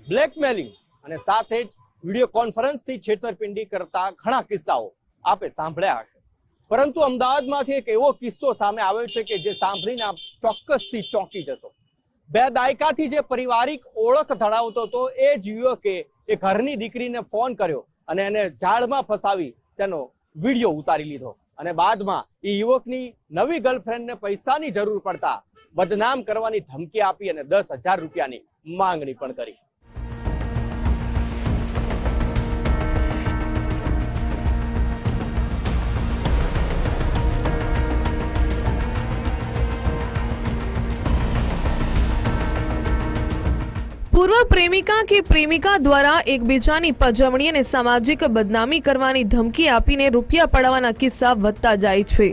Blackmailing અને સાથે જ વિડીયો કોન્ફરન્સથી છેતરપિંડી કરતા ઘણા કિસ્સાઓ આપે સાંભળ્યા હશે, પરંતુ અમદાવાદમાંથી એક એવો કિસ્સો સામે આવ્યો છે કે જે સાંભળીને આપ ચોક્કસથી ચોંકી જશો। 2 દાયકાથી જે પારિવારિક ઓળખ ધરાવતો હતો એ જ યુવકે એ ઘરની દીકરીને ફોન કર્યો અને એને જાળમાં ફસાવી તેનો વિડીયો ઉતારી લીધો અને બાદમાં એ યુવકની નવી ગર્લફ્રેન્ડને પૈસાની જરૂર પડતા બદનામ કરવાની ધમકી આપી અને 10,000 રૂપિયાની માંગણી પણ કરી। पूर्व प्रेमिका के प्रेमिका द्वारा एकबीजानी पजवणी અને સામાજિક બદનામી કરવાની ધમકી આપીને રૂપિયા પડાવવાના કિસ્સા વધતા જાય છે।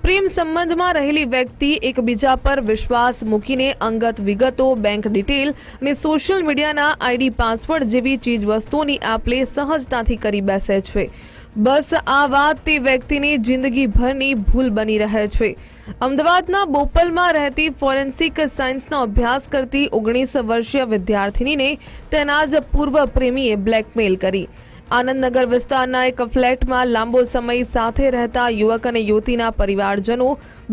પ્રેમ સંબંધમાં રહેલી વ્યક્તિ એકબીજા પર વિશ્વાસ મૂકીને અંગત વિગતો, બેંક ડિટેલ અને સોશિયલ મીડિયાના આઈડી પાસવર્ડ જેવી ચીજ વસ્તુઓની આપ-લે સહજતાથી કરી બેસે છે। બસ આ વાત તે વ્યક્તિની જિંદગીભરની ભૂલ બની રહે છે। અમદાવાદના બોપલમાં રહેતી ફોરેન્સિક સાયન્સનો અભ્યાસ કરતી 19 વર્ષીય વિદ્યાર્થિનીને તેના જ પૂર્વ પ્રેમીએ બ્લેકમેલ કરી। આનંદનગર વિસ્તારના એક ફ્લેટમાં લાંબો સમય સાથે રહેતા યુવક અને યુવતીના પરિવારજનો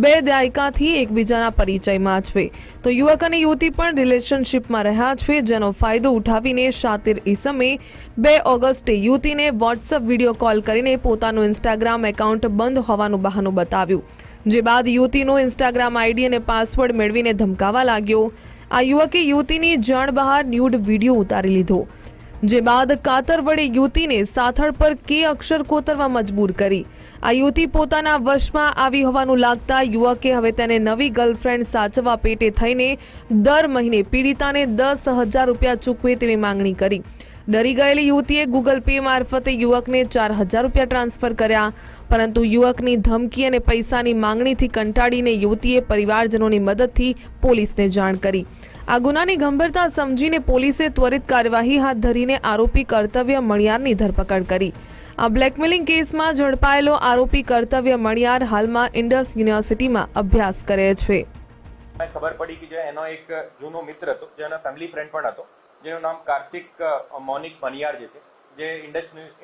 2 દાયકાથી એકબીજાના પરિચયમાં છે, તો યુવક અને યુવતી પણ રિલેશનશિપમાં રહ્યા છે, જેનો ફાયદો ઉઠાવીને શાતિર ઈસમે 2 ઓગસ્ટે યુવતીને વોટ્સઅપ વિડીયો કોલ કરીને પોતાનું ઇન્સ્ટાગ્રામ એકાઉન્ટ બંધ હોવાનું બહાનું બતાવ્યું, જે બાદ યુવતીનો ઇન્સ્ટાગ્રામ આઈડી અને પાસવર્ડ મેળવીને ધમકાવવા લાગ્યો। આ યુવકે યુવતીની જાણ બહાર ન્યૂડ વિડીયો ઉતારી લીધો, જે બાદ કાતર વડે યુવતીને સાથળ પર કે અક્ષર કોતરવા મજબૂર કરી। આ યુવતી પોતાના વશમાં આવી હોવાનું લાગતા યુવકે હવે તેને નવી ગર્લફ્રેન્ડ સાચવવા પેટે થઈને દર મહિને પીડિતાને 10,000 રૂપિયા ચૂકવે તેવી માંગણી કરી। ડરી ગયેલી યુવતીએ ગૂગલ પે મારફતે યુવકને 4,000 રૂપિયા ટ્રાન્સફર કર્યા, પરંતુ યુવકની ધમકી અને પૈસાની માંગણીથી કંટાળીને યુવતીએ પરિવારજનોની મદદથી પોલીસને જાણ કરી। આ ગુનાની ગંભીરતા સમજીને પોલીસે ત્વરિત કાર્યવાહી હાથ ધરીને આરોપી કર્તવ્ય મણિયારની ધરપકડ કરી। આ બ્લેકમેલિંગ કેસમાં ઝડપાયેલો આરોપી કર્તવ્ય મણિયાર હાલમાં ઇન્ડસ યુનિવર્સિટીમાં અભ્યાસ કરે છે। ખબર પડી કે જે એનો એક જૂનો મિત્ર હતો, જેનો ફેમિલી ફ્રેન્ડ પણ હતો, જેનું નામ કાર્તિક મોનિક મણિયાર જે છે, જે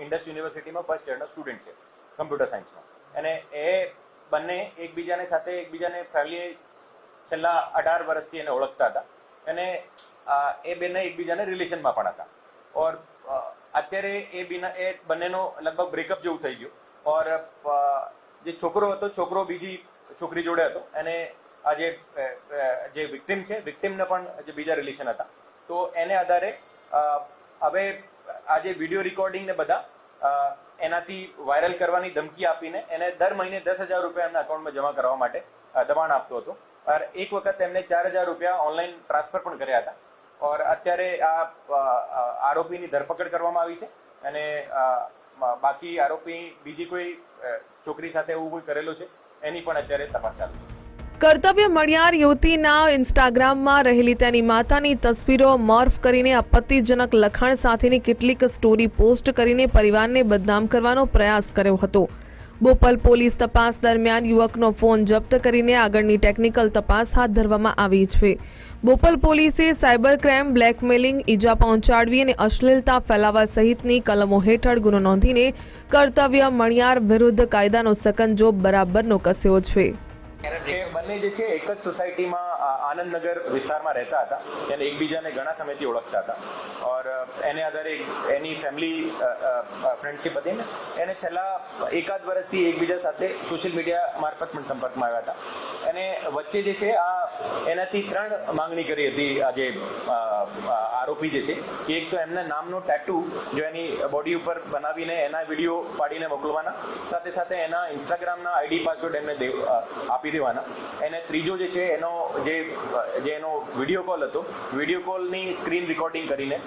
ઇન્ડસ યુનિવર્સિટીમાં ફર્સ્ટ યરનો સ્ટુડન્ટ છે કમ્પ્યુટર સાયન્સમાં, અને એ બંને એકબીજાને ફેમિલી છેલ્લા 18 વર્ષથી એને ઓળખતા હતા અને એ બંને એકબીજાને રિલેશનમાં પણ હતા। ઓર અત્યારે એ બંનેનો લગભગ બ્રેકઅપ જેવું થઈ ગયું। ઓર જે છોકરો હતો, છોકરો બીજી છોકરી જોડે હતો, અને આ જે વિક્ટિમ છે, વિક્ટિમને પણ જે બીજા રિલેશન હતા, તો એને આધારે હવે આ જે વિડીયો રેકોર્ડિંગ ને બધા એનાથી વાયરલ કરવાની ધમકી આપીને એને દર મહિને 10,000 રૂપિયા એમના અકાઉન્ટમાં જમા કરવા માટે દબાણ આપતો હતો। और एक वक्त एमने 4,000 રૂપિયા ઓનલાઈન ટ્રાન્સફર પણ કર્યા હતા। और અત્યારે આ આરોપીની ધરપકડ કરવામાં આવી છે અને બાકી આરોપી બીજી કોઈ છોકરી સાથે એવું કોઈ કરેલું છે એની પણ અત્યારે તપાસ ચાલુ છે। કર્તવ્ય મણિયાર યુવતીના ઇન્સ્ટાગ્રામમાં રહેલી તેની માતાની તસવીરો મોર્ફ કરીને આપત્તિજનક લખાણ સાથેની કેટલીક સ્ટોરી પોસ્ટ કરીને પરિવારને બદનામ કરવાનો પ્રયાસ કર્યો હતો। બોપલ પોલીસ તપાસ દરમિયાન યુવકનો ફોન જપ્ત કરીને આગળની ટેકનિકલ તપાસ હાથ ધરવામાં આવી છે। બોપલ પોલીસે સાયબર ક્રાઇમ, બ્લેકમેલિંગ, ઈજા પહોંચાડવી અને અશ્લીલતા ફેલાવવા સહિતની કલમો હેઠળ ગુનો નોંધીને કર્તવ્ય મણિયાર વિરુદ્ધ કાયદાનો સકંજો બરાબરનો કસ્યો છે। બંને જે છે એક જ સોસાયટીમાં આનંદનગર વિસ્તારમાં રહેતા હતા અને એકબીજાને ઘણા સમયથી ઓળખતા હતા। ઓર એને આધારે એની ફેમિલી ફ્રેન્ડશિપ હતી ને, એને છેલ્લા 1-1.5 વર્ષથી એકબીજા સાથે સોશિયલ મીડિયા મારફત પણ સંપર્કમાં આવ્યા હતા અને વચ્ચે જે છે એનાથી 3 માંગણી કરી હતી। આ જે આરોપી જે છે, એક તો એમના નામનો ટેટુ જો એની બોડી ઉપર બનાવીને એના વિડીયો પાડીને મોકલવાના, સાથે સાથે એના ઇન્સ્ટાગ્રામના આઈડી પાસવર્ડ એમને આપી દેવાના, અને ત્રીજો જે છે એનો વિડીયો કોલ હતો, વિડીયો કોલની સ્ક્રીન રેકોર્ડિંગ કરીને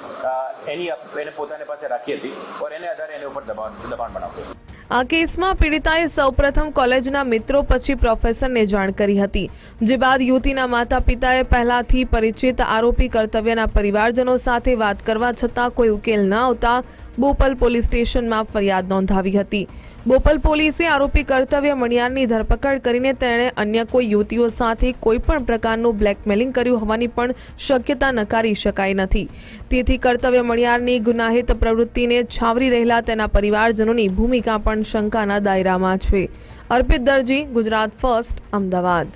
એને પોતાની પાસે રાખી હતી और એને આધારે એની ઉપર દબાણ બનાવ્યું। આ કેસમાં પીડિતાએ સૌપ્રથમ કોલેજના મિત્રો પછી પ્રોફેસરને જાણ કરી હતી, જે બાદ યુવતીના માતા પિતાએ પહેલાથી પરિચિત આરોપી કર્તવ્યના પરિવારજનો સાથે વાત કરવા છતાં કોઈ ઉકેલ ન આવતા બોપલ પોલીસ સ્ટેશનમાં ફરિયાદ નોંધાવી હતી. બોપલ પોલીસે આરોપી કર્તવ્ય મણિયારની ધરપકડ કરીને તેણે અન્ય કોઈ યુવતીઓ સાથે કોઈપણ પ્રકારનું બ્લેકમેલિંગ કર્યું હોવાની પણ શક્યતા નકારી શકાય નથી. તેથી કર્તવ્ય મણિયારની ગુનાહિત પ્રવૃત્તિને છાવરી રહેલા તેના પરિવારજનોની ભૂમિકા પણ શંકાના દાયરામાં છે. અર્પિત દરજી, ગુજરાત ફર્સ્ટ, અમદાવાદ.